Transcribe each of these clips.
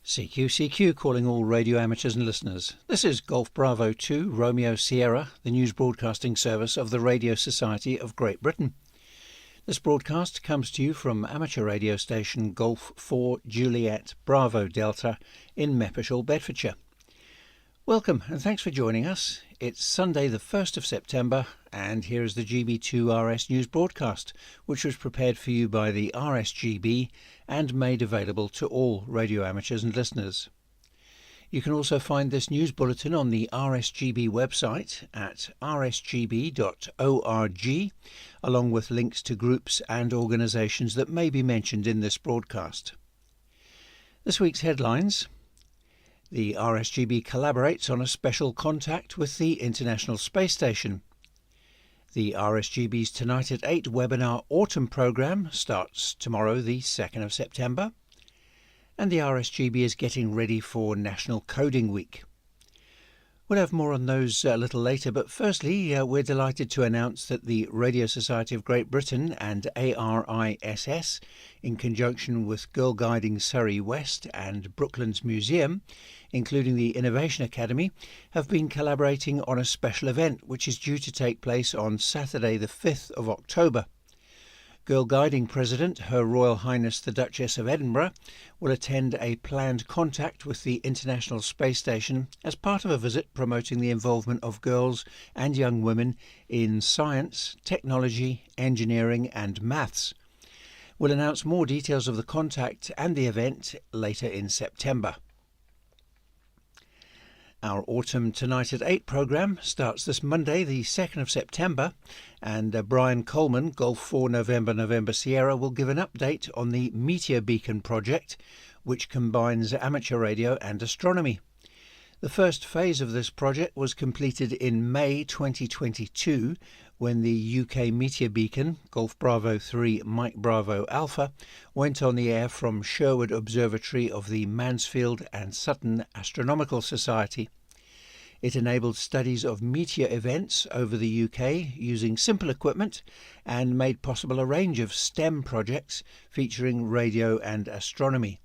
CQ calling all radio amateurs and listeners. This is Golf Bravo 2 Romeo Sierra, the news broadcasting service of the Radio Society of Great Britain. This broadcast comes to you from amateur radio station Golf 4 Juliet Bravo Delta in Mepershall, Bedfordshire. Welcome and thanks for joining us. It's Sunday the 1st of September and here is the GB2RS news broadcast, which was prepared for you by the RSGB and made available to all radio amateurs and listeners. You can also find this news bulletin on the RSGB website at rsgb.org, along with links to groups and organisations that may be mentioned in this broadcast. This week's headlines. The RSGB collaborates on a special contact with the International Space Station. The RSGB's Tonight at 8 webinar autumn programme starts tomorrow the 2nd of September. And the RSGB is getting ready for National Coding Week. We'll have more on those a little later, but firstly we're delighted to announce that the Radio Society of Great Britain and ARISS, in conjunction with Girl Guiding Surrey West and Brooklands Museum, including the Innovation Academy, have been collaborating on a special event which is due to take place on Saturday the 5th of October. Girl Guiding President, Her Royal Highness the Duchess of Edinburgh, will attend a planned contact with the International Space Station as part of a visit promoting the involvement of girls and young women in science, technology, engineering and maths. We'll announce more details of the contact and the event later in September. Our Autumn Tonight at 8 programme starts this Monday the 2nd of September and Brian Coleman, Golf 4 November Sierra, will give an update on the Meteor Beacon project, which combines amateur radio and astronomy. The first phase of this project was completed in May 2022 when the UK Meteor Beacon, Golf Bravo 3 Mike Bravo Alpha, went on the air from Sherwood Observatory of the Mansfield and Sutton Astronomical Society. It enabled studies of meteor events over the UK using simple equipment and made possible a range of STEM projects featuring radio and astronomy.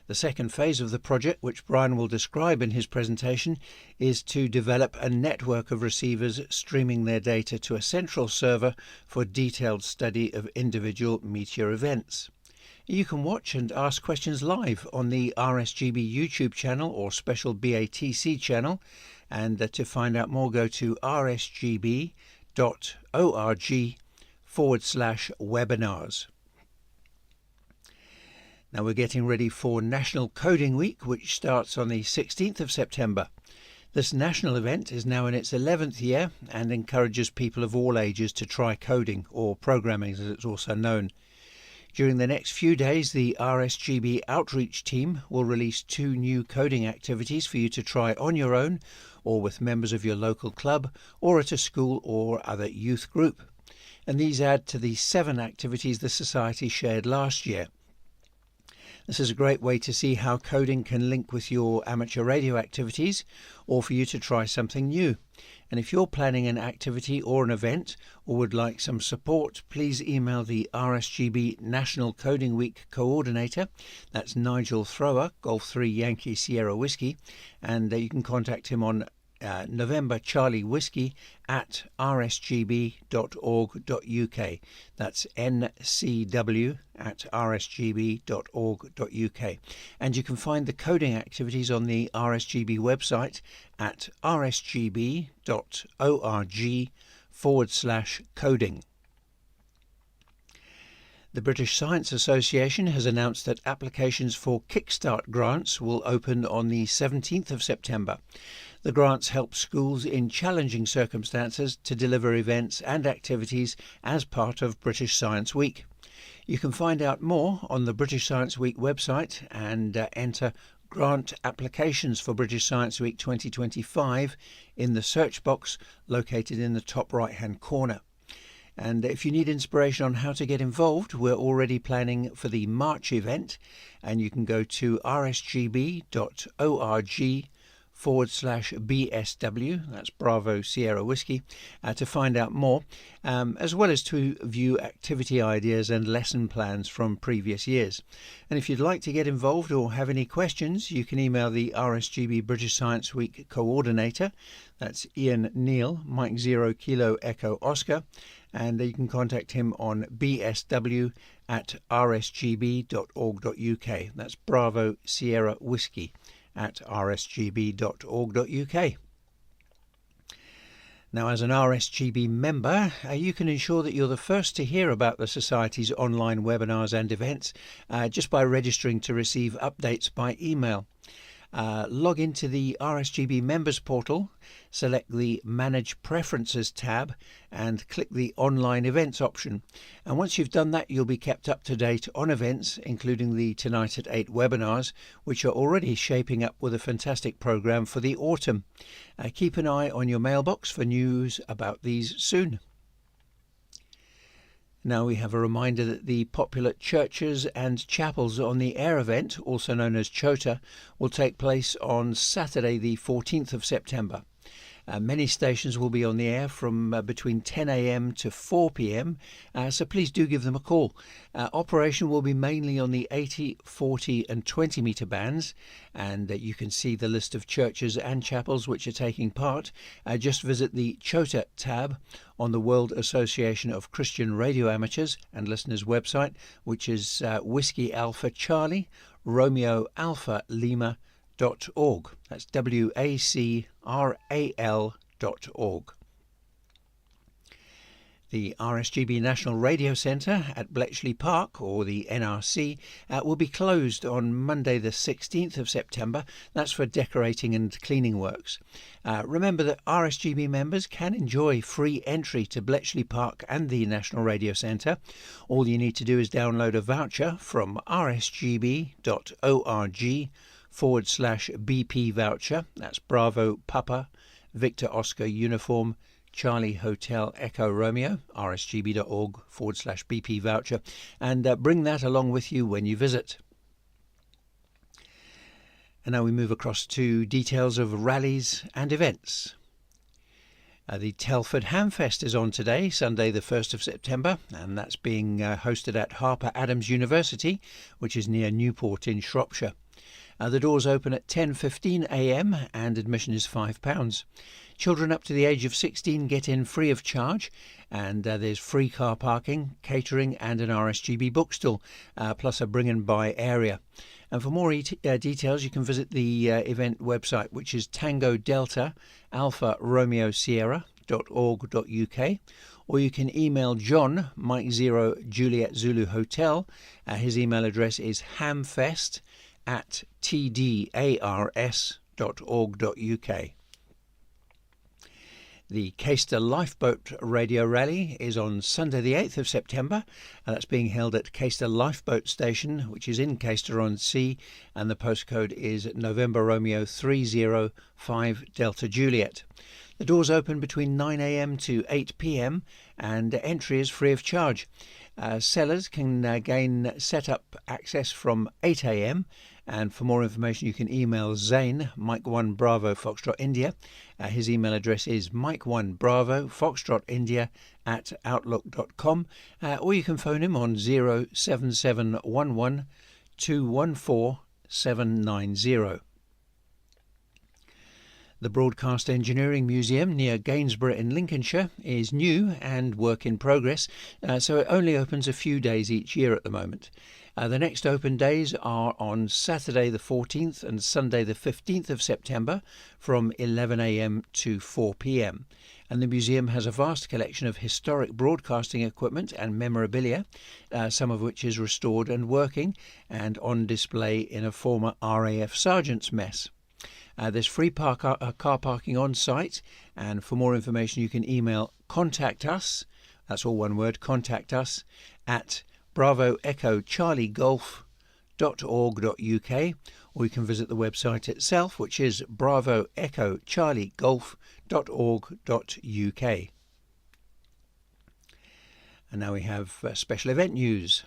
The second phase of the project, which Brian will describe in his presentation, is to develop a network of receivers streaming their data to a central server for detailed study of individual meteor events. You can watch and ask questions live on the RSGB YouTube channel or special BATC channel, and to find out more go to rsgb.org/webinars. Now we're getting ready for National Coding Week, which starts on the 16th of September. This national event is now in its 11th year and encourages people of all ages to try coding, or programming as it's also known. During the next few days, the RSGB outreach team will release 2 new coding activities for you to try on your own or with members of your local club or at a school or other youth group. And these add to the 7 activities the Society shared last year. This is a great way to see how coding can link with your amateur radio activities or for you to try something new. And if you're planning an activity or an event or would like some support, please email the RSGB National Coding Week Coordinator, that's Nigel Thrower, Golf 3 Yankee Sierra Whiskey, and you can contact him on November Charlie Whiskey at rsgb.org.uk. That's ncw at rsgb.org.uk. And you can find the coding activities on the RSGB website at rsgb.org/coding. The British Science Association has announced that applications for Kickstart grants will open on the 17th of September. The grants help schools in challenging circumstances to deliver events and activities as part of British Science Week. You can find out more on the British Science Week website and enter Grant Applications for British Science Week 2025 in the search box located in the top right-hand corner. And if you need inspiration on how to get involved, we're already planning for the March event, and you can go to rsgb.org BSW, that's Bravo Sierra Whiskey, to find out more, as well as to view activity ideas and lesson plans from previous years. And if you'd like to get involved or have any questions, you can email the RSGB British Science Week coordinator, that's Ian Neal, Mike 0 Kilo Echo Oscar, and you can contact him on bsw@rsgb.org.uk. That's Bravo Sierra Whiskey at rsgb.org.uk. Now, as an RSGB member, you can ensure that you're the first to hear about the Society's online webinars and events just by registering to receive updates by email. Log into the RSGB members portal, select the Manage Preferences tab and click the Online Events option. And once you've done that, you'll be kept up to date on events, including the Tonight at 8 webinars, which are already shaping up with a fantastic program for the autumn. Keep an eye on your mailbox for news about these soon. Now we have a reminder that the popular Churches and Chapels on the Air event, also known as CHOTA, will take place on Saturday the 14th of September. Many stations will be on the air from between 10 a.m. to 4 p.m, so please do give them a call. Operation will be mainly on the 80, 40 and 20 metre bands, and you can see the list of churches and chapels which are taking part. Just visit the CHOTA tab on the World Association of Christian Radio Amateurs and Listeners website, which is Whiskey Alpha Charlie Romeo Alpha Lima .org. That's WACRAL.org. The RSGB National Radio Centre at Bletchley Park, or the NRC, will be closed on Monday the 16th of September. That's for decorating and cleaning works. Remember that RSGB members can enjoy free entry to Bletchley Park and the National Radio Centre. All you need to do is download a voucher from rsgb.org/BP voucher. That's Bravo Papa Victor Oscar Uniform Charlie Hotel Echo Romeo, rsgb.org/BP voucher, and bring that along with you when you visit. And now we move across to details of rallies and events. The Telford Hamfest is on today, Sunday the 1st of September, and that's being hosted at Harper Adams University, which is near Newport in Shropshire. The doors open at 10:15 a.m. and admission is £5. Children up to the age of 16 get in free of charge, and there's free car parking, catering and an RSGB bookstall, plus a bring and buy area. And for more details, you can visit the event website, which is Tango Delta Alpha Romeo Sierra.org.uk, or you can email John, Mike 0 Juliet Zulu Hotel. His email address is hamfest@tdars.org.uk. The Caister Lifeboat Radio Rally is on Sunday the 8th of September, and that's being held at Caister Lifeboat Station, which is in Caister-on-Sea, and the postcode is November Romeo 305 Delta Juliet. The doors open between 9 a.m. to 8 p.m, and entry is free of charge. Sellers can gain set-up access from 8 a.m, and for more information you can email Zane, Mike 1 Bravo Foxtrot India. His email address is Mike1 Bravo Foxtrot India @outlook.com, or you can phone him on 07711 214 790. The Broadcast Engineering Museum near Gainsborough in Lincolnshire is new and work in progress, so it only opens a few days each year at the moment. The next open days are on Saturday the 14th and Sunday the 15th of September from 11 a.m. to 4 p.m. And the museum has a vast collection of historic broadcasting equipment and memorabilia, some of which is restored and working and on display in a former RAF sergeant's mess. There's free car parking on site, and for more information you can email contact us, that's all one word, contact us, at bravoechocharliegolf.org.uk, or you can visit the website itself, which is bravoechocharliegolf.org.uk. And now we have special event news.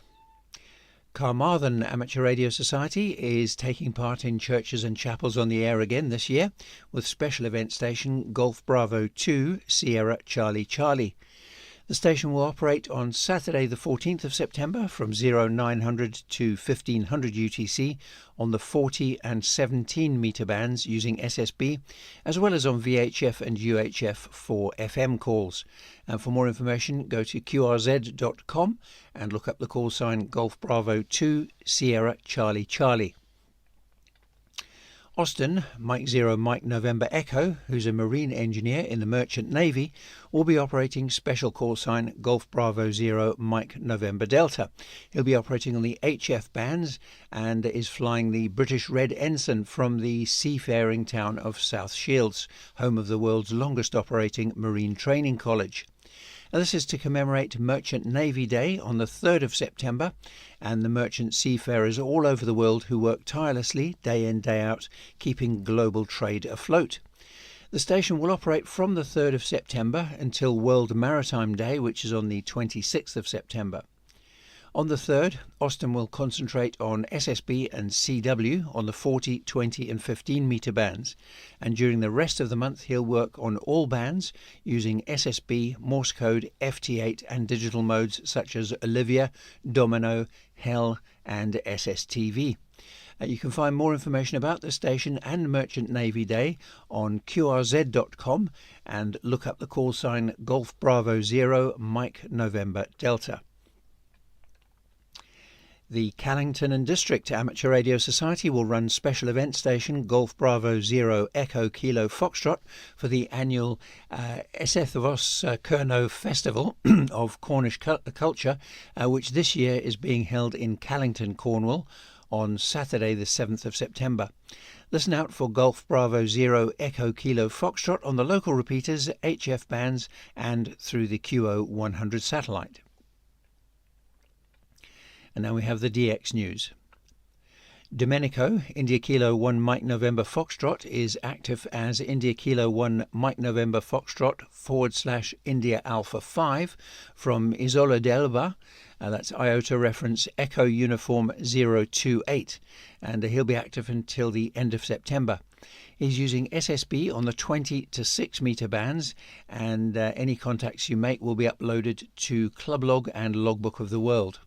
Carmarthen Amateur Radio Society is taking part in Churches and Chapels on the Air again this year with special event station Golf Bravo 2 Sierra Charlie Charlie. The station will operate on Saturday the 14th of September from 0900 to 1500 UTC on the 40 and 17 metre bands using SSB, as well as on VHF and UHF for FM calls. And for more information, go to qrz.com and look up the call sign Golf Bravo 2 Sierra Charlie Charlie. Austin, Mike Zero Mike November Echo, who's a marine engineer in the Merchant Navy, will be operating special call sign Golf Bravo Zero Mike November Delta. He'll be operating on the HF bands and is flying the British Red Ensign from the seafaring town of South Shields, home of the world's longest operating marine training college. Now, this is to commemorate Merchant Navy Day on the 3rd of September, and the merchant seafarers all over the world who work tirelessly day in, day out, keeping global trade afloat. The station will operate from the 3rd of September until World Maritime Day, which is on the 26th of September. On the 3rd, Austin will concentrate on SSB and CW on the 40, 20 and 15 metre bands, and during the rest of the month he'll work on all bands using SSB, Morse code, FT8 and digital modes such as Olivia, Domino, Hell and SSTV. You can find more information about the station and Merchant Navy Day on qrz.com and look up the call sign Golf Bravo Zero Mike November Delta. The Callington and District Amateur Radio Society will run special event station Golf Bravo Zero Echo Kilo Foxtrot for the annual Eisteddfos Cerno Festival of Cornish culture, which this year is being held in Callington, Cornwall, on Saturday the 7th of September. Listen out for Golf Bravo Zero Echo Kilo Foxtrot on the local repeaters, HF bands and through the QO100 satellite. And now we have the DX news. Domenico, India Kilo 1 Mike November Foxtrot, is active as India Kilo 1 Mike November Foxtrot / India Alpha 5 from Isola d'Elba. That's IOTA reference Echo Uniform 028, and he'll be active until the end of September. He's using SSB on the 20 to 6 metre bands, and any contacts you make will be uploaded to Club Log and Logbook of the World.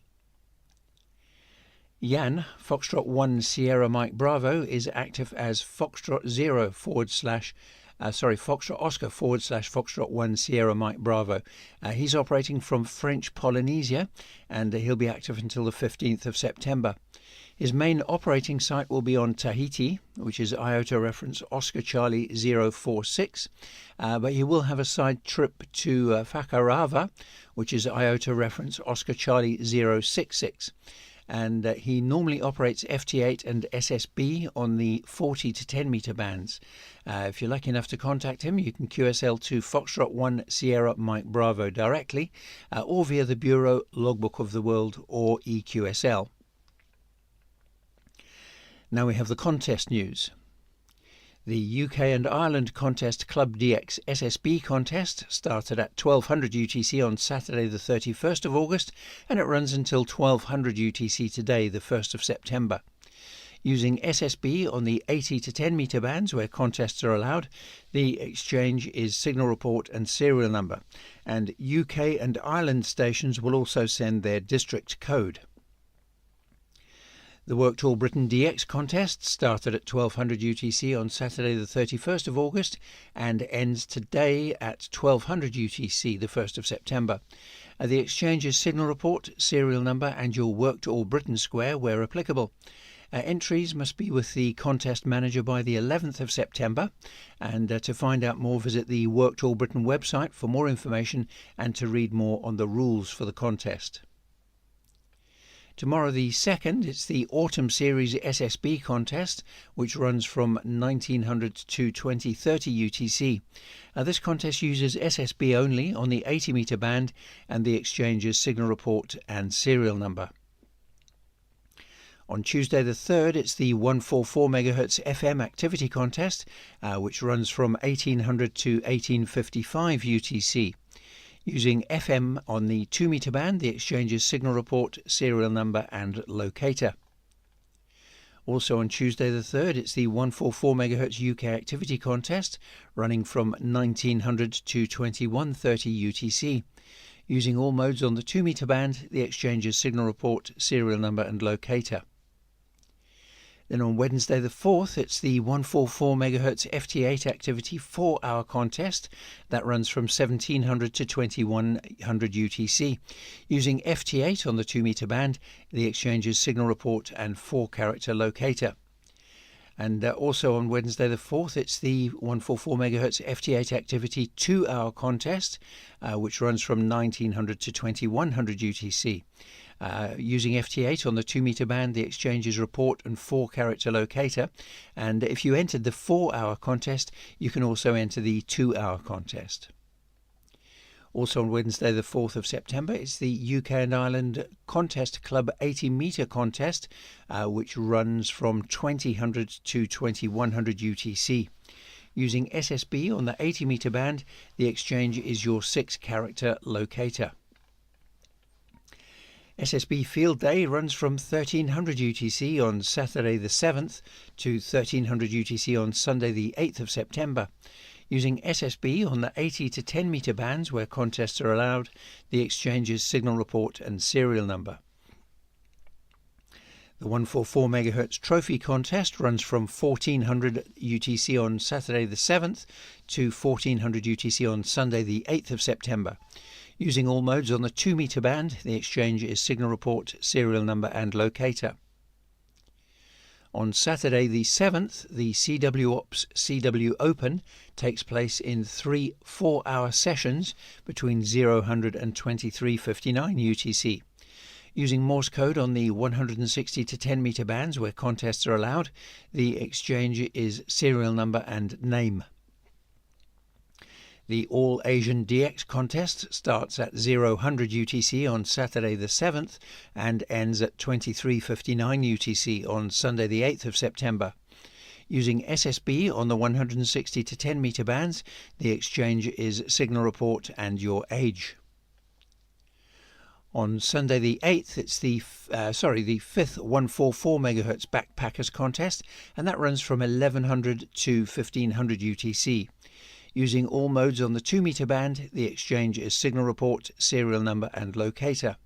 Jan, Foxtrot 1 Sierra Mike Bravo, is active as Foxtrot 0 Foxtrot Oscar / Foxtrot 1 Sierra Mike Bravo. He's operating from French Polynesia, and he'll be active until the 15th of September. His main operating site will be on Tahiti, which is IOTA reference Oscar Charlie 046, but he will have a side trip to Fakarava, which is IOTA reference Oscar Charlie 066. And he normally operates FT8 and SSB on the 40 to 10 metre bands. If you're lucky enough to contact him, you can QSL to Foxtrot 1 Sierra Mike Bravo directly, or via the Bureau, Logbook of the World or EQSL. Now we have the contest news. The UK and Ireland Contest Club DX SSB contest started at 1200 UTC on Saturday the 31st of August, and it runs until 1200 UTC today, the 1st of September. Using SSB on the 80 to 10 metre bands where contests are allowed, the exchange is signal report and serial number, and UK and Ireland stations will also send their district code. The Worked All Britain DX contest started at 1200 UTC on Saturday the 31st of August and ends today at 1200 UTC, the 1st of September. The exchange is signal report, serial number and your Worked All Britain square where applicable. Entries must be with the contest manager by the 11th of September, and to find out more visit the Worked All Britain website for more information and to read more on the rules for the contest. Tomorrow the 2nd, it's the Autumn Series SSB contest, which runs from 1900 to 2030 UTC. This contest uses SSB only on the 80 metre band and the exchange's signal report and serial number. On Tuesday the 3rd, it's the 144 MHz FM activity contest, which runs from 1800 to 1855 UTC. Using FM on the 2 meter band, the exchange's signal report, serial number and locator. Also on Tuesday the 3rd, it's the 144 MHz UK activity contest, running from 1900 to 2130 UTC. Using all modes on the 2 meter band, the exchange's signal report, serial number and locator. Then on Wednesday the 4th, it's the 144 MHz FT8 activity 4-hour contest that runs from 1700 to 2100 UTC. Using FT8 on the 2 meter band, the exchange's signal report and 4-character locator. And also on Wednesday the 4th, it's the 144 MHz FT8 activity 2-hour contest, which runs from 1900 to 2100 UTC. Using FT8 on the 2 meter band, the exchange's report and 4-character locator. And if you entered the 4-hour contest, you can also enter the 2-hour contest. Also on Wednesday the 4th of September, it's the UK and Ireland Contest Club 80 meter contest, which runs from 2000 to 2100 UTC. Using SSB on the 80 meter band, the exchange is your 6-character locator. SSB Field Day runs from 1300 UTC on Saturday the 7th to 1300 UTC on Sunday the 8th of September. Using SSB on the 80 to 10 meter bands where contests are allowed, the exchange's signal report and serial number. The 144 MHz Trophy contest runs from 1400 UTC on Saturday the 7th to 1400 UTC on Sunday the 8th of September. Using all modes on the 2 meter band, the exchange is signal report, serial number and locator. On Saturday the 7th, the CW Ops CW Open takes place in 3 4-hour sessions between 0000 and 23:59 UTC. Using Morse code on the 160 to 10 meter bands where contests are allowed, the exchange is serial number and name. The All Asian DX contest starts at 0000 UTC on Saturday the 7th and ends at 23:59 UTC on Sunday the 8th of September. Using SSB on the 160 to 10 meter bands, the exchange is signal report and your age. On Sunday the 8th, it's the 5th 144 MHz Backpackers contest, and that runs from 1100 to 1500 UTC. Using all modes on the 2 meter band, the exchange is signal report, serial number and locator.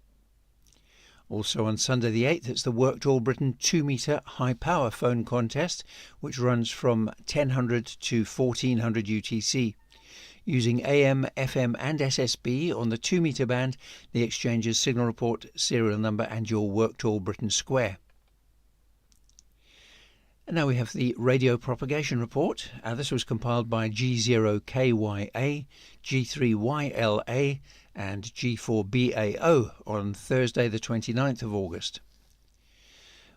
Also on Sunday the 8th, it's the Worked All Britain 2 meter high power phone contest, which runs from 1000 to 1400 UTC. Using AM, FM and SSB on the 2 meter band, the exchange's signal report, serial number and your Worked All Britain square. And now we have the radio propagation report. This was compiled by G0KYA, G3YLA and G4BAO on Thursday the 29th of August.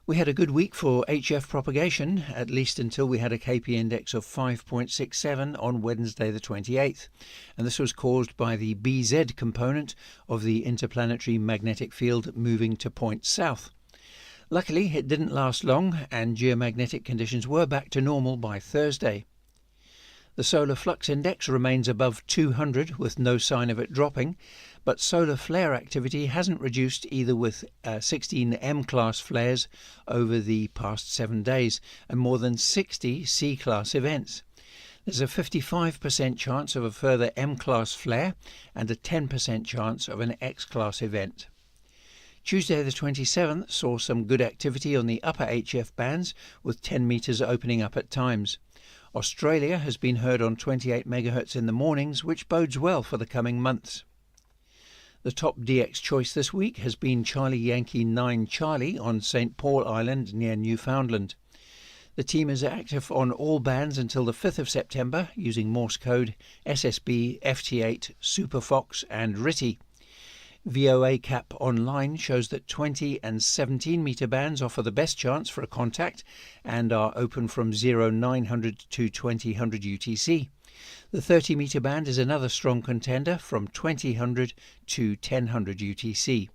We had a good week for HF propagation, at least until we had a KP index of 5.67 on Wednesday the 28th, and this was caused by the BZ component of the interplanetary magnetic field moving to point south. Luckily, it didn't last long, and geomagnetic conditions were back to normal by Thursday. The solar flux index remains above 200 with no sign of it dropping, but solar flare activity hasn't reduced either with 16 M-class flares over the past 7 days and more than 60 C-class events. There's a 55% chance of a further M-class flare and a 10% chance of an X-class event. Tuesday the 27th saw some good activity on the upper HF bands, with 10 metres opening up at times. Australia has been heard on 28 MHz in the mornings, which bodes well for the coming months. The top DX choice this week has been Charlie Yankee 9 Charlie on St Paul Island near Newfoundland. The team is active on all bands until the 5th of September using Morse code, SSB, FT8, SuperFox and RTTY. VOA Cap Online shows that 20 and 17 meter bands offer the best chance for a contact and are open from 0900 to 2000 UTC. The 30 meter band is another strong contender from 2000 to 1000 UTC.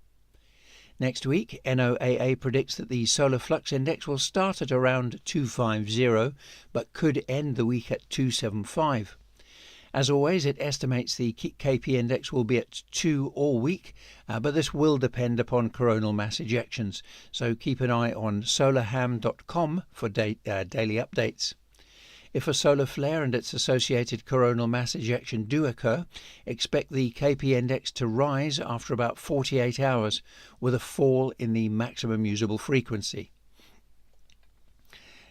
Next week, NOAA predicts that the solar flux index will start at around 250 but could end the week at 275. As always, it estimates the KP index will be at 2 all week, but this will depend upon coronal mass ejections, so keep an eye on solarham.com for daily updates. If a solar flare and its associated coronal mass ejection do occur, expect the KP index to rise after about 48 hours, with a fall in the maximum usable frequency.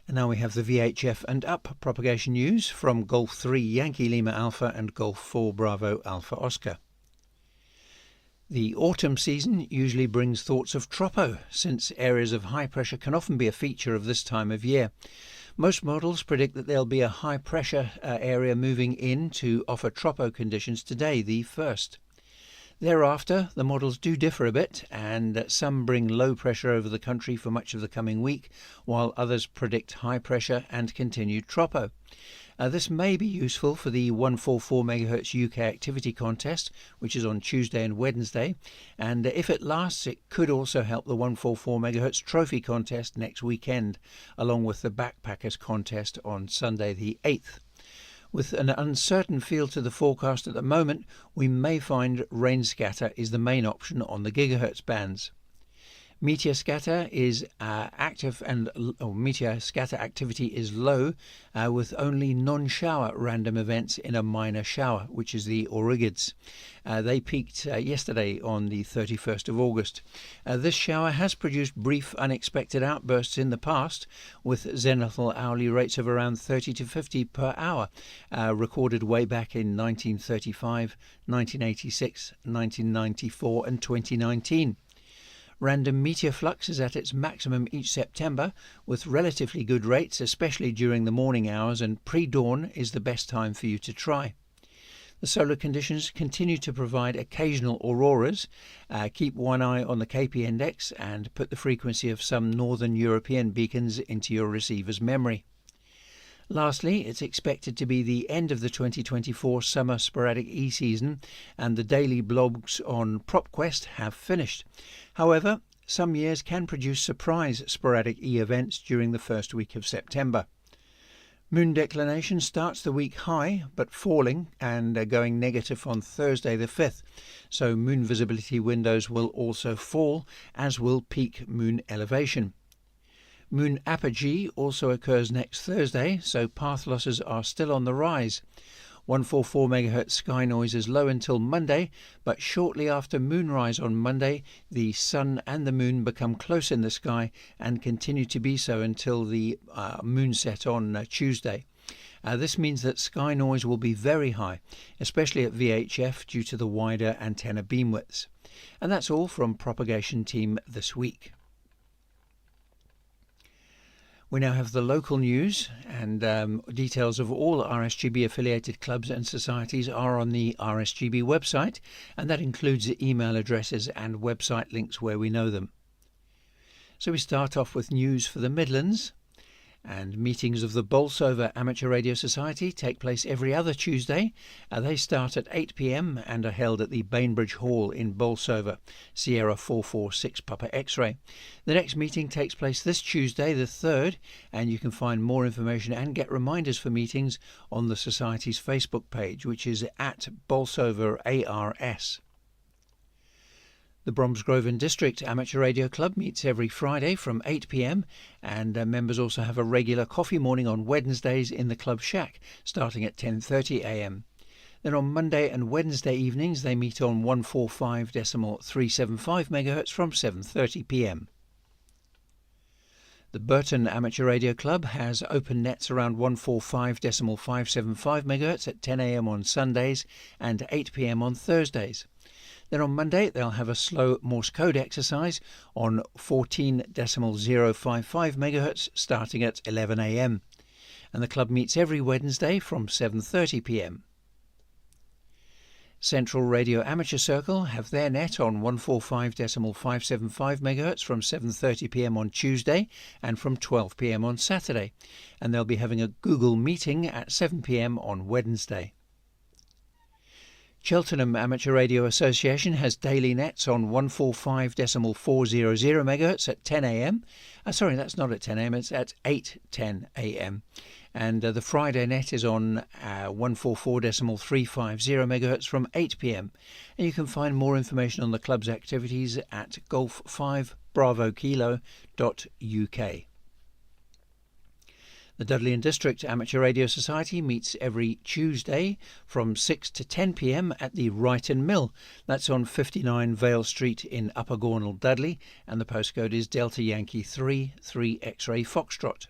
And now we have the VHF and up propagation news from Golf 3 Yankee Lima Alpha and Golf 4 Bravo Alpha Oscar. The autumn season usually brings thoughts of tropo, since areas of high pressure can often be a feature of this time of year. Most models predict that there'll be a high pressure area moving in to offer tropo conditions today, the 1st. Thereafter, the models do differ a bit, and some bring low pressure over the country for much of the coming week, while others predict high pressure and continued tropo. This may be useful for the 144 MHz UK activity contest, which is on Tuesday and Wednesday, and if it lasts, it could also help the 144 MHz trophy contest next weekend, along with the backpackers contest on Sunday the 8th. With an uncertain feel to the forecast at the moment, we may find rain scatter is the main option on the gigahertz bands. Meteor scatter is meteor scatter activity is low, with only non-shower random events in a minor shower, which is the Aurigids. They peaked yesterday on the 31st of August. This shower has produced brief unexpected outbursts in the past, with zenithal hourly rates of around 30 to 50 per hour, recorded way back in 1935, 1986, 1994 and 2019. Random meteor flux is at its maximum each September, with relatively good rates, especially during the morning hours, and pre-dawn is the best time for you to try. The solar conditions continue to provide occasional auroras. Keep one eye on the KP index and put the frequency of some northern European beacons into your receiver's memory. Lastly, it's expected to be the end of the 2024 summer sporadic E-season, and the daily blogs on PropQuest have finished. However, some years can produce surprise sporadic E events during the first week of September. Moon declination starts the week high, but falling and going negative on Thursday the 5th, so moon visibility windows will also fall, as will peak moon elevation. Moon apogee also occurs next Thursday, so path losses are still on the rise. 144 MHz sky noise is low until Monday, but shortly after moonrise on Monday, the sun and the moon become close in the sky and continue to be so until the moonset on Tuesday. This means that sky noise will be very high, especially at VHF due to the wider antenna beam widths. And that's all from Propagation Team this week. We now have the local news, and details of all RSGB affiliated clubs and societies are on the RSGB website, and that includes the email addresses and website links where we know them. So we start off with news for the Midlands. And meetings of the Bolsover Amateur Radio Society take place every other Tuesday. They start at 8 p.m. and are held at the Bainbridge Hall in Bolsover, Sierra 446 Papa X-ray. The next meeting takes place this Tuesday, the 3rd, and you can find more information and get reminders for meetings on the Society's Facebook page, which is at Bolsover ARS. The Bromsgrove District Amateur Radio Club meets every Friday from 8 p.m, and members also have a regular coffee morning on Wednesdays in the Club Shack, starting at 10:30 a.m. Then on Monday and Wednesday evenings they meet on 145.375 MHz from 7:30 p.m. The Burton Amateur Radio Club has open nets around 145.575 MHz at 10 a.m. on Sundays and 8 p.m. on Thursdays. Then on Monday they'll have a slow Morse code exercise on 14.055 MHz starting at 11 a.m. And the club meets every Wednesday from 7:30 p.m. Central Radio Amateur Circle have their net on 145.575 MHz from 7:30 p.m. on Tuesday and from 12 p.m. on Saturday, and they'll be having a Google meeting at 7 p.m. on Wednesday. Cheltenham Amateur Radio Association has daily nets on 145.400 MHz at 10 a.m. Sorry, that's not at 10 a.m, it's at 8:10 a.m. And the Friday net is on 144.350 MHz from 8 p.m. And you can find more information on the club's activities at golf5bravokilo.uk. The Dudley and District Amateur Radio Society meets every Tuesday from 6 to 10 p.m. at the Wrighton Mill. That's on 59 Vale Street in Upper Gornal, Dudley, and the postcode is Delta Yankee 3 X-Ray Foxtrot.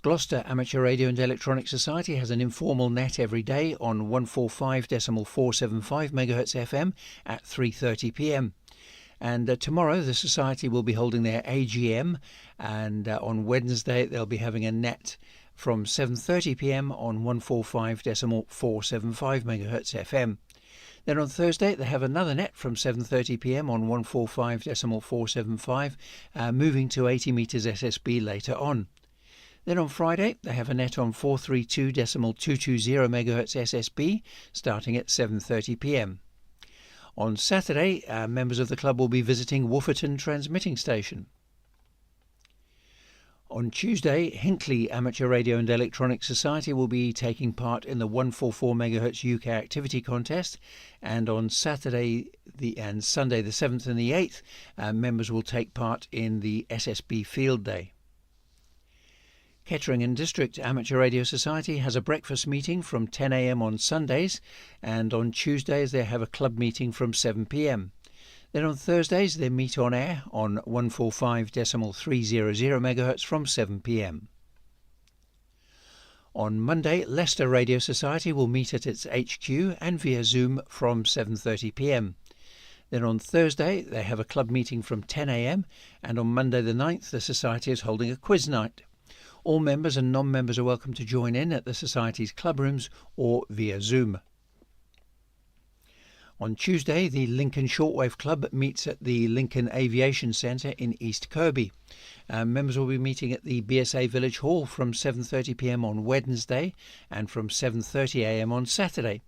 Gloucester Amateur Radio and Electronic Society has an informal net every day on 145.475 MHz FM at 3:30 p.m. And tomorrow the Society will be holding their AGM, and on Wednesday they'll be having a net from 7:30 p.m. on 145.475 MHz FM. Then on Thursday they have another net from 7:30 p.m. on 145.475, moving to 80 meters SSB later on. Then on Friday they have a net on 432.220 MHz SSB starting at 7:30 p.m. On Saturday, members of the club will be visiting Wooferton Transmitting Station. On Tuesday, Hinckley Amateur Radio and Electronic Society will be taking part in the 144 MHz UK Activity Contest, and on Saturday and Sunday the 7th and the 8th, members will take part in the SSB Field Day. Kettering and District Amateur Radio Society has a breakfast meeting from 10 a.m. on Sundays, and on Tuesdays they have a club meeting from 7 p.m. Then on Thursdays they meet on air on 145.300 MHz from 7 p.m. On Monday, Leicester Radio Society will meet at its HQ and via Zoom from 7:30 p.m. Then on Thursday they have a club meeting from 10 a.m. and on Monday the 9th the Society is holding a quiz night. All members and non-members are welcome to join in at the Society's club rooms or via Zoom. On Tuesday, the Lincoln Shortwave Club meets at the Lincoln Aviation Centre in East Kirby. Members will be meeting at the BSA Village Hall from 7:30 p.m. on Wednesday and from 7:30 a.m. on Saturday.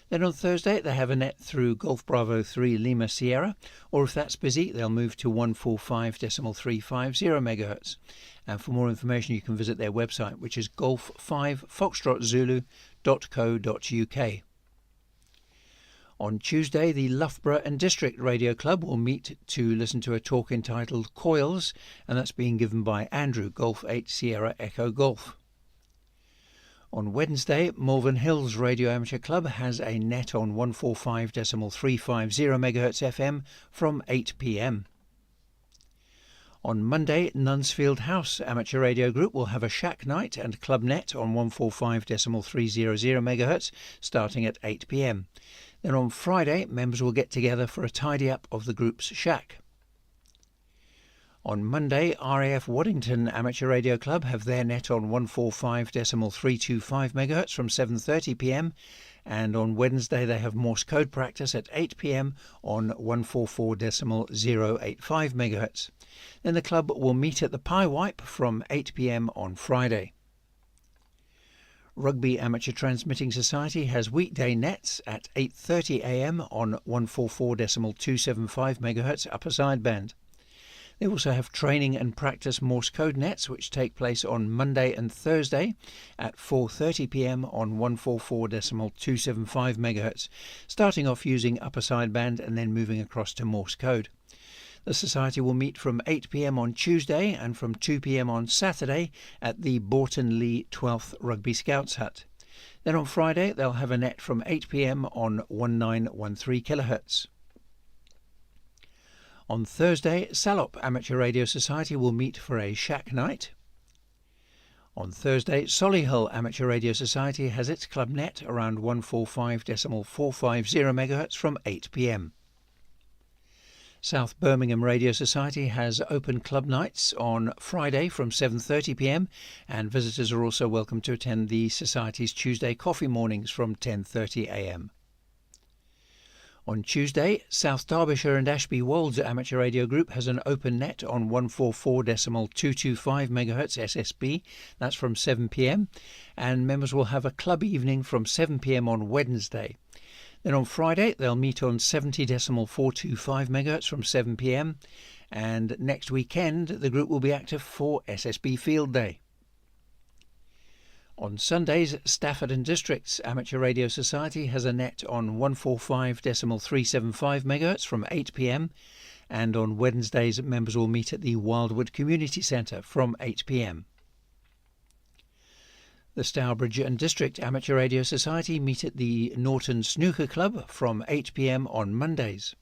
Then on Thursday they have a net through Golf Bravo 3 Lima Sierra, or if that's busy they'll move to 145.350 MHz. And for more information you can visit their website, which is golf5foxtrotzulu.co.uk. On Tuesday, the Loughborough and District Radio Club will meet to listen to a talk entitled Coils, and that's being given by Andrew, Golf 8 Sierra Echo Golf. On Wednesday, Malvern Hills Radio Amateur Club has a net on 145.350 MHz FM from 8 p.m. On Monday, Nunsfield House Amateur Radio Group will have a shack night and club net on 145.300 MHz starting at 8 p.m. Then on Friday, members will get together for a tidy up of the group's shack. On Monday, RAF Waddington Amateur Radio Club have their net on 145.325 MHz from 7:30 p.m. and on Wednesday they have Morse code practice at 8 p.m. on 144.085 MHz. Then the club will meet at the Pie Wipe from 8 p.m. on Friday. Rugby Amateur Transmitting Society has weekday nets at 8:30 a.m. on 144.275 MHz upper sideband. They also have training and practice Morse code nets which take place on Monday and Thursday at 4:30 p.m. on 144.275 MHz, starting off using upper sideband and then moving across to Morse code. The Society will meet from 8 p.m. on Tuesday and from 2 p.m. on Saturday at the Borton Lee 12th Rugby Scouts Hut. Then on Friday they'll have a net from 8 p.m. on 1913 kHz. On Thursday, Salop Amateur Radio Society will meet for a shack night. On Thursday, Solihull Amateur Radio Society has its club net around 145.450 MHz from 8 p.m. South Birmingham Radio Society has open club nights on Friday from 7:30 p.m. and visitors are also welcome to attend the Society's Tuesday coffee mornings from 10:30 a.m. On Tuesday, South Derbyshire and Ashby Wolds Amateur Radio Group has an open net on 144.225 MHz SSB, that's from 7 p.m, and members will have a club evening from 7 p.m. on Wednesday. Then on Friday they'll meet on 70.425 MHz from 7 p.m. and next weekend the group will be active for SSB Field Day. On Sundays, Stafford and Districts Amateur Radio Society has a net on 145.375 MHz from 8 p.m. and on Wednesdays members will meet at the Wildwood Community Centre from 8 p.m. The Stourbridge and District Amateur Radio Society meet at the Norton Snooker Club from 8 p.m. on Mondays.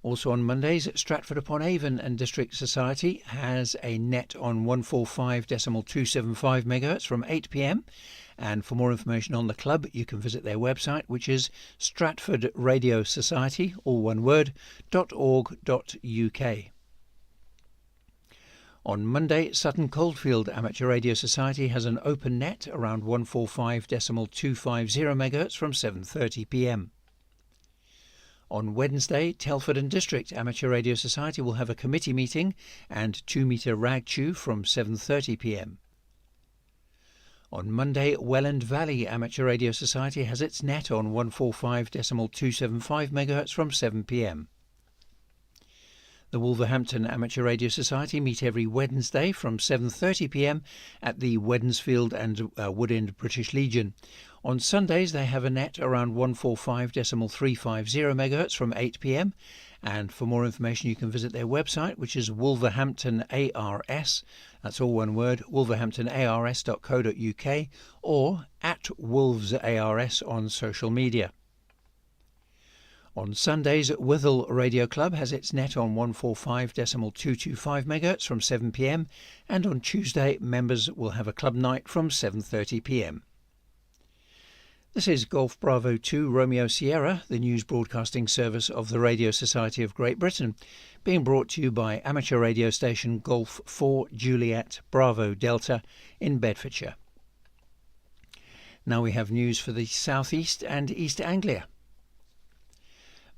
Also on Mondays, Stratford-upon-Avon and District Society has a net on 145.275 MHz from 8 p.m. and for more information on the club you can visit their website, which is Stratford Radio Society, all one word, .org.uk. On Monday, Sutton Coldfield Amateur Radio Society has an open net around 145.250 MHz from 7:30 p.m. On Wednesday, Telford and District Amateur Radio Society will have a committee meeting and 2-metre rag chew from 7:30 p.m. On Monday, Welland Valley Amateur Radio Society has its net on 145.275 MHz from 7 p.m. The Wolverhampton Amateur Radio Society meet every Wednesday from 7:30 p.m. at the Wednesfield and Wood End British Legion. On Sundays they have a net around 145.350 MHz from 8 p.m. and for more information you can visit their website, which is Wolverhampton ARS, that's all one word, wolverhamptonars.co.uk, or at Wolves ARS on social media. On Sundays, Withell Radio Club has its net on 145.225 MHz from 7 p.m. and on Tuesday members will have a club night from 7:30 p.m. This is Golf Bravo 2 Romeo Sierra, the news broadcasting service of the Radio Society of Great Britain, being brought to you by amateur radio station Golf 4 Juliet Bravo Delta in Bedfordshire. Now we have news for the South East and East Anglia.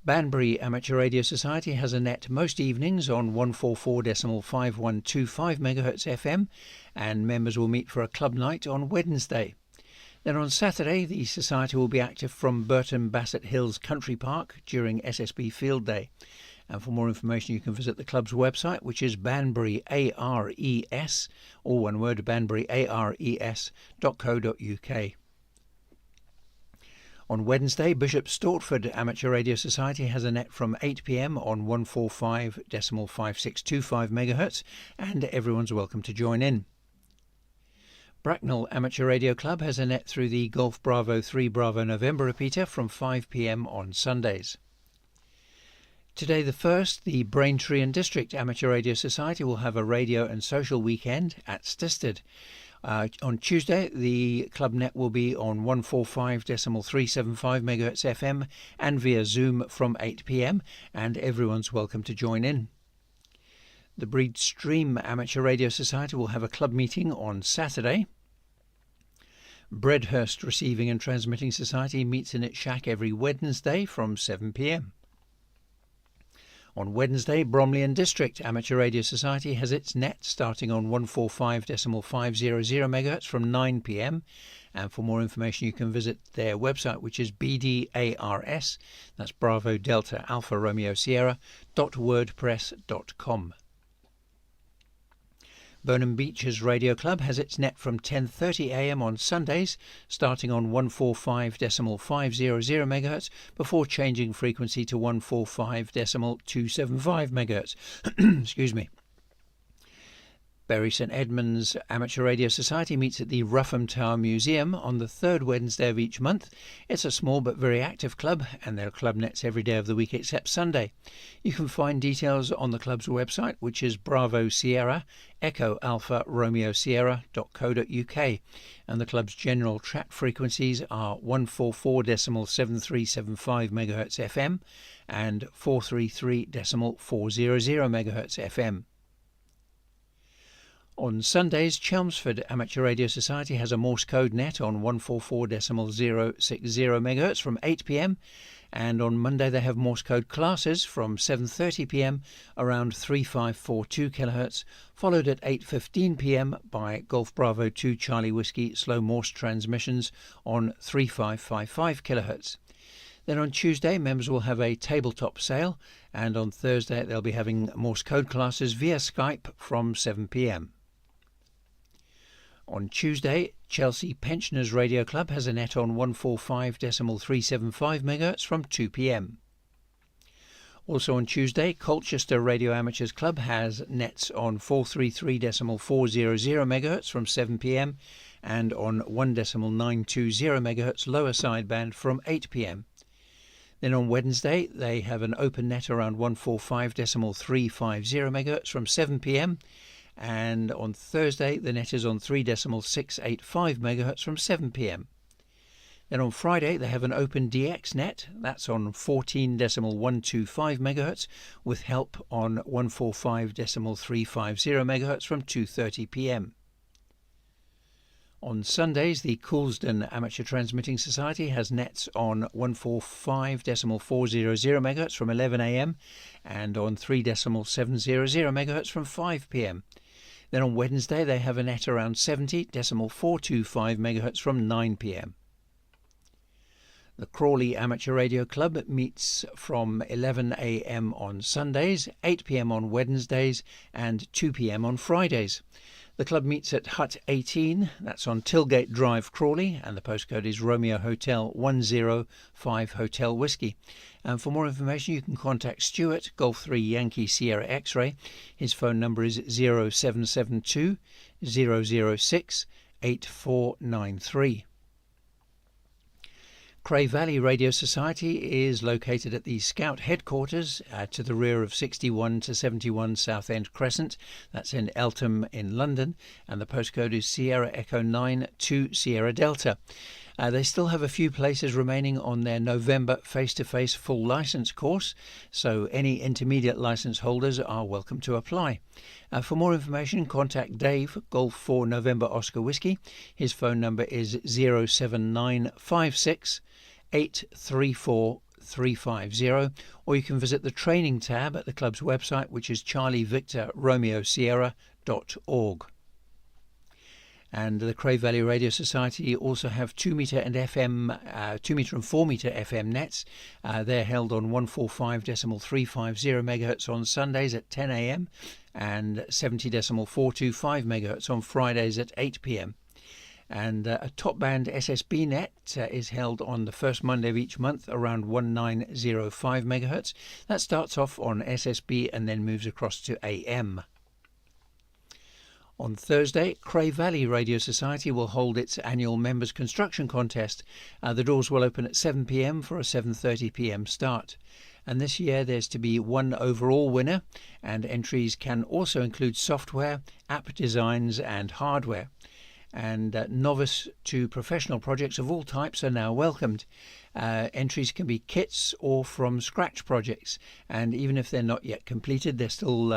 Banbury Amateur Radio Society has a net most evenings on 144.5125 MHz FM and members will meet for a club night on Wednesday. Then on Saturday the Society will be active from Burton Bassett Hills Country Park during SSB Field Day. And for more information you can visit the club's website, which is Banbury ARES, all one word, banburyARES.co.uk. On Wednesday, Bishop Stortford Amateur Radio Society has a net from 8 p.m. on 145.5625 MHz and everyone's welcome to join in. Bracknell Amateur Radio Club has a net through the Golf Bravo 3 Bravo November repeater from 5 p.m. on Sundays. Today the 1st, the Braintree and District Amateur Radio Society will have a radio and social weekend at Stisted. On Tuesday, the club net will be on 145.375 MHz FM and via Zoom from 8 p.m. and everyone's welcome to join in. The Breed Stream Amateur Radio Society will have a club meeting on Saturday. Bredhurst Receiving and Transmitting Society meets in its shack every Wednesday from 7 p.m. On Wednesday, Bromley and District Amateur Radio Society has its net starting on 145.500 MHz from 9 p.m. and for more information you can visit their website, which is BDARS, that's Bravo Delta Alpha Romeo Sierra .wordpress.com. Burnham Beeches Radio Club has its net from 10:30 a.m. on Sundays, starting on 145.500 MHz before changing frequency to 145.275 MHz. Excuse me. Bury St Edmunds Amateur Radio Society meets at the Ruffham Tower Museum on the 3rd Wednesday of each month. It's a small but very active club and there are club nets every day of the week except Sunday. You can find details on the club's website, which is Bravo Sierra Echo Alpha Romeo Sierra.co.uk, and the club's general track frequencies are 144.7375 MHz FM and 433.400 MHz FM. On Sundays, Chelmsford Amateur Radio Society has a Morse code net on 144.060 MHz from 8 p.m. and on Monday they have Morse code classes from 7:30 p.m. around 3542 kHz, followed at 8:15 p.m. by Golf Bravo 2 Charlie Whiskey slow Morse transmissions on 3555 kHz. Then on Tuesday, members will have a tabletop sale, and on Thursday they'll be having Morse code classes via Skype from 7 p.m. On Tuesday, Chelsea Pensioners Radio Club has a net on 145.375 MHz from 2 p.m. Also on Tuesday, Colchester Radio Amateurs Club has nets on 433.400 MHz from 7 p.m. and on 1.920 MHz lower sideband from 8 p.m. Then on Wednesday, they have an open net around 145.350 MHz from 7 p.m. and on Thursday, the net is on 3.685 MHz from 7 p.m. Then on Friday, they have an open DX net, that's on 14.125 MHz, with help on 145.350 MHz from 2:30 p.m. On Sundays, the Coulsdon Amateur Transmitting Society has nets on 145.400 MHz from 11 a.m. and on 3.700 MHz from 5 p.m. Then on Wednesday, they have a net around 70.425 MHz from 9 p.m. The Crawley Amateur Radio Club meets from 11 a.m. on Sundays, 8 p.m. on Wednesdays and 2 p.m. on Fridays. The club meets at Hut 18, that's on Tilgate Drive, Crawley, and the postcode is Romeo Hotel 105 Hotel Whiskey. And for more information, you can contact Stuart, Golf 3 Yankee Sierra X-Ray. His phone number is 0772 006 8493. Cray Valley Radio Society is located at the Scout headquarters to the rear of 61 to 71 Southend Crescent. That's in Eltham in London, and the postcode is Sierra Echo 9 to Sierra Delta. They still have a few places remaining on their November face-to-face full license course, so any intermediate license holders are welcome to apply. For more information, contact Dave, Golf 4 November Oscar Whiskey. His phone number is 07956 834 350, or you can visit the training tab at the club's website, which is charlievictorromeosierra.org. And the Cray Valley Radio Society also have 2 metre and 4 metre FM nets. They're held on 145.350 MHz on Sundays at 10 a.m. and 70.425 MHz on Fridays at 8 p.m. And a top band SSB net is held on the first Monday of each month around 1905 MHz. That starts off on SSB and then moves across to AM. On Thursday, Cray Valley Radio Society will hold its annual Members Construction Contest. The doors will open at 7 p.m. for a 7:30 p.m. start. And this year there's to be one overall winner, and entries can also include software, app designs and hardware. And novice to professional projects of all types are now welcomed. Entries can be kits or from scratch projects, and even if they're not yet completed, they're still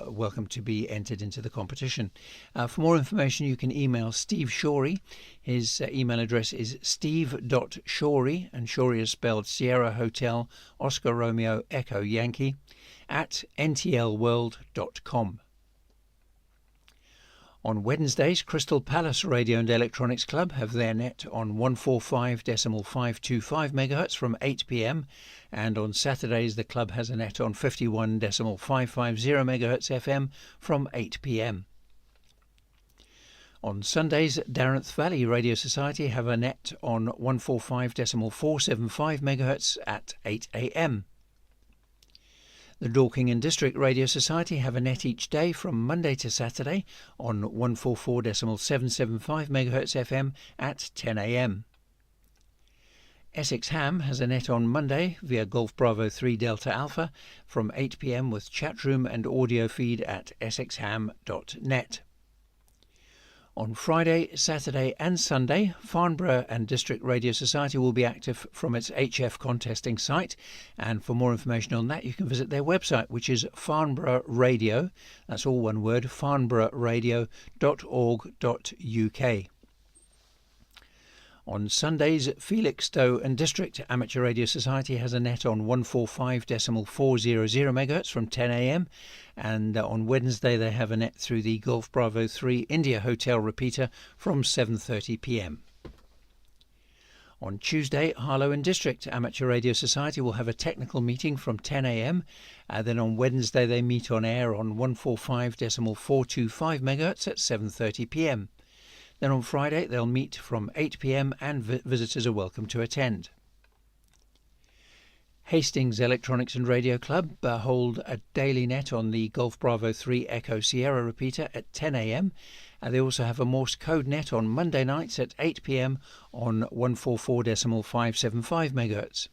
welcome to be entered into the competition. For more information, you can email Steve Shorey. His email address is steve.shorey, and Shorey is spelled Sierra Hotel Oscar Romeo Echo Yankee, at ntlworld.com. On Wednesdays, Crystal Palace Radio and Electronics Club have their net on 145.525 MHz from 8 p.m. and on Saturdays the club has a net on 51.550 MHz FM from 8 p.m. On Sundays, Darenth Valley Radio Society have a net on 145.475 MHz at 8 a.m. The Dorking and District Radio Society have a net each day from Monday to Saturday on 144.775 MHz FM at 10 a.m. Essex Ham has a net on Monday via Golf Bravo 3 Delta Alpha from 8 p.m. with chat room and audio feed at essexham.net. On Friday, Saturday and Sunday, Farnborough and District Radio Society will be active from its HF contesting site, and for more information on that you can visit their website, which is Farnborough Radio, that's all one word, farnboroughradio.org.uk. On Sundays, Felixstowe and District Amateur Radio Society has a net on 145.400 MHz from 10 a.m. and on Wednesday they have a net through the Golf Bravo 3 India Hotel repeater from 7:30 p.m. On Tuesday, Harlow and District Amateur Radio Society will have a technical meeting from 10 a.m. Then on Wednesday they meet on air on 145.425 MHz at 7:30 p.m. Then on Friday they'll meet from 8 p.m. and visitors are welcome to attend. Hastings Electronics and Radio Club hold a daily net on the Golf Bravo 3 Echo Sierra repeater at 10 a.m. They also have a Morse code net on Monday nights at 8 p.m. on 144.575 MHz.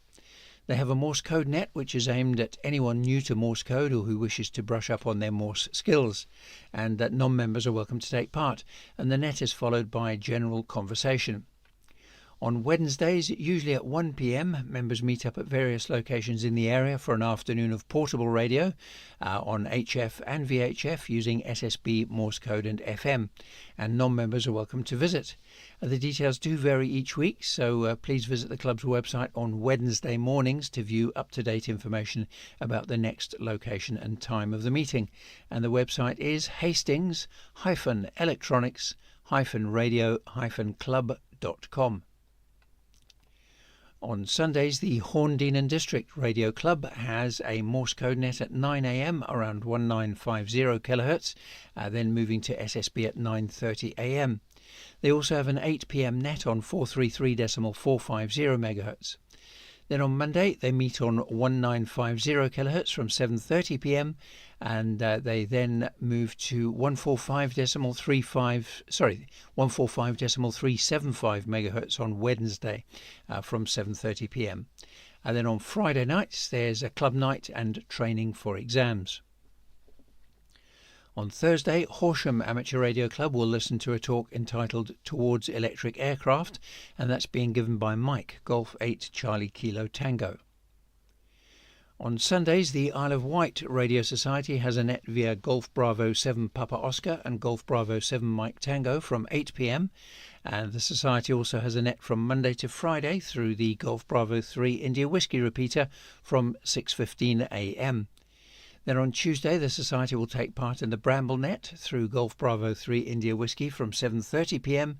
They have a Morse code net which is aimed at anyone new to Morse code or who wishes to brush up on their Morse skills, and that non-members are welcome to take part, and the net is followed by general conversation. On Wednesdays, usually at 1 p.m, members meet up at various locations in the area for an afternoon of portable radio on HF and VHF using SSB, Morse code and FM, and non-members are welcome to visit. The details do vary each week, so please visit the club's website on Wednesday mornings to view up-to-date information about the next location and time of the meeting. And the website is hastings-electronics-radio-club.com. On Sundays, the Horndean District Radio Club has a Morse code net at 9 a.m. around 1950 kHz, then moving to SSB at 9:30 a.m. They also have an 8 p.m. net on 433.450 MHz. Then on Monday, they meet on 1950 kHz from 7:30 p.m. and they then move to 145.375 MHz on Wednesday from 7:30 p.m. And then on Friday nights, there's a club night and training for exams. On Thursday, Horsham Amateur Radio Club will listen to a talk entitled Towards Electric Aircraft, and that's being given by Mike, Golf 8 Charlie Kilo Tango. On Sundays, the Isle of Wight Radio Society has a net via Golf Bravo 7 Papa Oscar and Golf Bravo 7 Mike Tango from 8 p.m, and the Society also has a net from Monday to Friday through the Golf Bravo 3 India Whiskey repeater from 6:15 a.m. Then on Tuesday, the Society will take part in the Bramble net through Golf Bravo 3 India Whiskey from 7:30 p.m.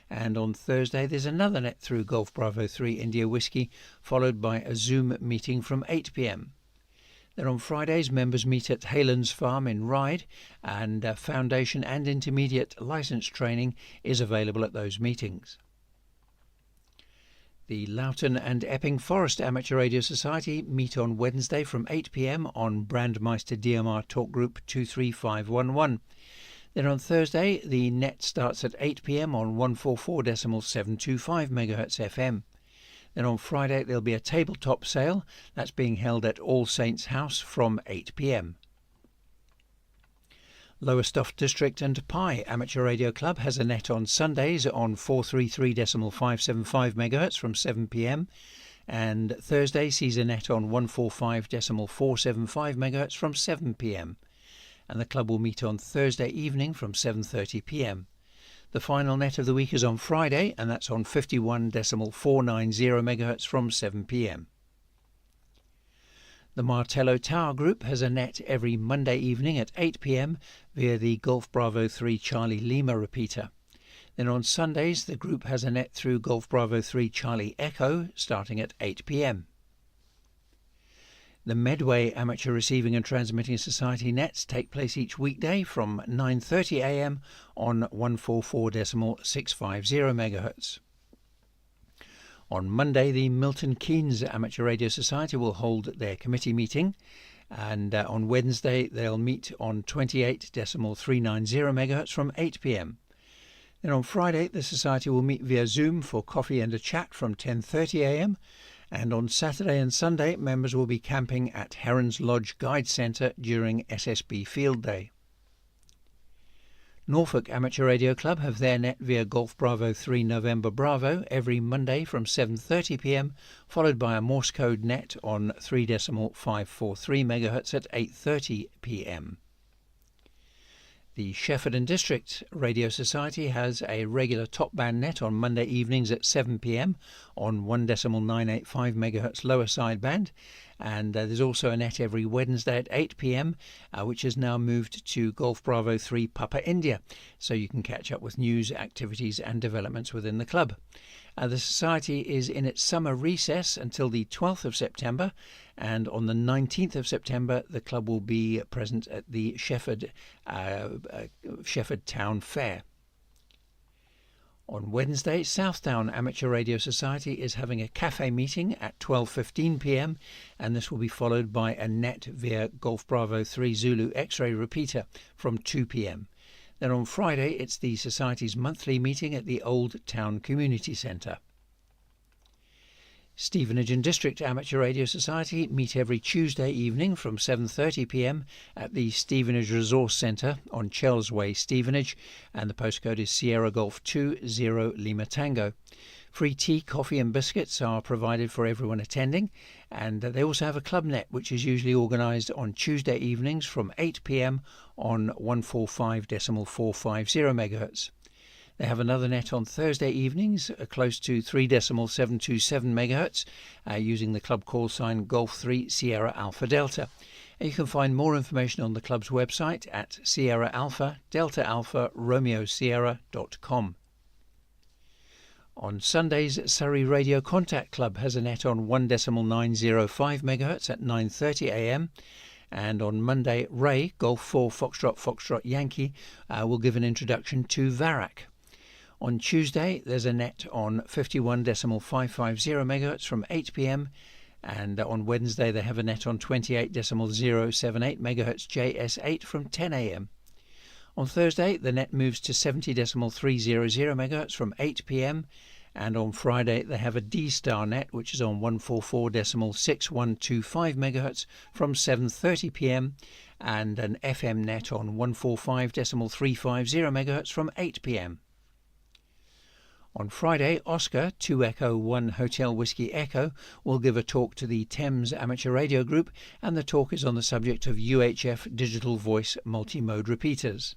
And on Thursday, there's another net through Golf Bravo 3 India Whiskey, followed by a Zoom meeting from 8 p.m. Then on Fridays, members meet at Haylands Farm in Ryde, and foundation and intermediate licence training is available at those meetings. The Loughton and Epping Forest Amateur Radio Society meet on Wednesday from 8 p.m. on Brandmeister DMR Talk Group 23511. Then on Thursday, the net starts at 8 p.m. on 144.725 MHz FM. Then on Friday, there'll be a tabletop sale that's being held at All Saints House from 8 p.m. Lowestoft District and Pye Amateur Radio Club has a net on Sundays on 433.575 MHz from 7 p.m. and Thursday sees a net on 145.475 MHz from 7 p.m. and the club will meet on Thursday evening from 7:30 p.m. The final net of the week is on Friday, and that's on 51.490 MHz from 7 p.m. The Martello Tower Group has a net every Monday evening at 8 p.m. via the Golf Bravo 3 Charlie Lima repeater. Then on Sundays, the group has a net through Golf Bravo 3 Charlie Echo starting at 8 p.m. The Medway Amateur Receiving and Transmitting Society nets take place each weekday from 9:30 a.m. on 144.650 MHz. On Monday, the Milton Keynes Amateur Radio Society will hold their committee meeting, and on Wednesday they'll meet on 28.390 MHz from 8 p.m. Then on Friday, the Society will meet via Zoom for coffee and a chat from 10:30 a.m. And on Saturday and Sunday, members will be camping at Heron's Lodge Guide Centre during SSB Field Day. Norfolk Amateur Radio Club have their net via Golf Bravo 3 November Bravo every Monday from 7:30 p.m, followed by a Morse code net on 3.543 MHz at 8:30 p.m. The Shefford and District Radio Society has a regular top band net on Monday evenings at 7 p.m. on 1.985 MHz lower sideband, and there's also a net every Wednesday at 8 p.m, which has now moved to Golf Bravo 3 Papa India, so you can catch up with news, activities and developments within the club. The Society is in its summer recess until the 12th of September, and on the 19th of September the club will be present at the Shefford Town Fair. On Wednesday, Southdown Amateur Radio Society is having a cafe meeting at 12:15 p.m, and this will be followed by a net via Golf Bravo 3 Zulu X-ray repeater from 2 p.m. Then on Friday, it's the Society's monthly meeting at the Old Town Community Centre. Stevenage and District Amateur Radio Society meet every Tuesday evening from 7:30 p.m. at the Stevenage Resource Centre on Chells Way, Stevenage, and the postcode is Sierra Golf 20 Lima Tango. Free tea, coffee and biscuits are provided for everyone attending, and they also have a club net which is usually organised on Tuesday evenings from 8 p.m. on 145.450 MHz. They have another net on Thursday evenings close to 3.727 MHz using the club call sign Golf 3 Sierra Alpha Delta. You can find more information on the club's website at Sierra Alpha Delta Alpha Romeo Sierra.com. On Sundays, Surrey Radio Contact Club has a net on 1.905 MHz at 9:30 a.m. And on Monday, Ray, Golf 4 Foxtrot Yankee, will give an introduction to Varak. On Tuesday, there's a net on 51.550 MHz from 8 p.m. And on Wednesday, they have a net on 28.078 MHz JS8 from 10 a.m. On Thursday, the net moves to 70.300 MHz from 8 p.m. And on Friday, they have a D-Star net, which is on 144.6125 MHz from 7:30 p.m. and an FM net on 145.350 MHz from 8 p.m. On Friday, Oscar, 2 Echo 1 Hotel Whiskey Echo, will give a talk to the Thames Amateur Radio Group, and the talk is on the subject of UHF digital voice multi-mode repeaters.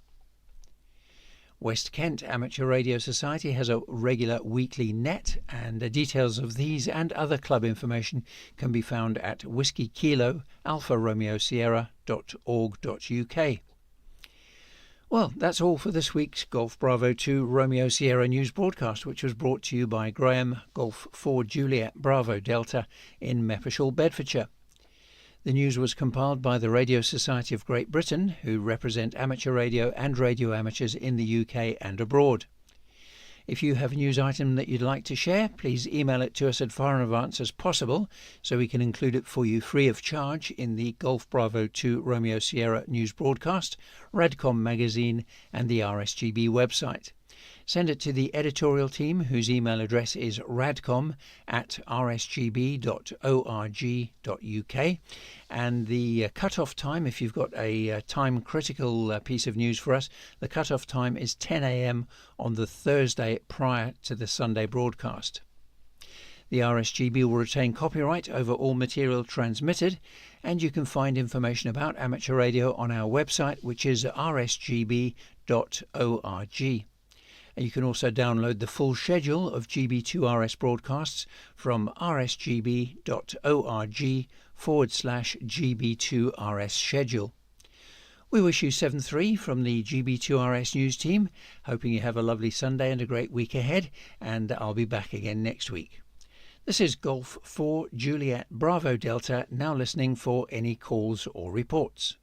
West Kent Amateur Radio Society has a regular weekly net, and the details of these and other club information can be found at Whiskey Kilo Alpha Romeo Sierra.org.uk. Well, that's all for this week's Golf Bravo 2 Romeo Sierra news broadcast, which was brought to you by Graham Golf 4 Juliet Bravo Delta in Meppershall, Bedfordshire. The news was compiled by the Radio Society of Great Britain, who represent amateur radio and radio amateurs in the UK and abroad. If you have a news item that you'd like to share, please email it to us as far in advance as possible so we can include it for you free of charge in the Golf Bravo 2 Romeo Sierra news broadcast, Radcom magazine and the RSGB website. Send it to the editorial team, whose email address is radcom@rsgb.org.uk, and the cut-off time, if you've got a time-critical piece of news for us, the cut-off time is 10 a.m. on the Thursday prior to the Sunday broadcast. The RSGB will retain copyright over all material transmitted, and you can find information about amateur radio on our website, which is rsgb.org. You can also download the full schedule of GB2RS broadcasts from rsgb.org/GB2RS schedule. We wish you 7-3 from the GB2RS news team, hoping you have a lovely Sunday and a great week ahead, and I'll be back again next week. This is Golf 4 Juliet Bravo Delta, now listening for any calls or reports.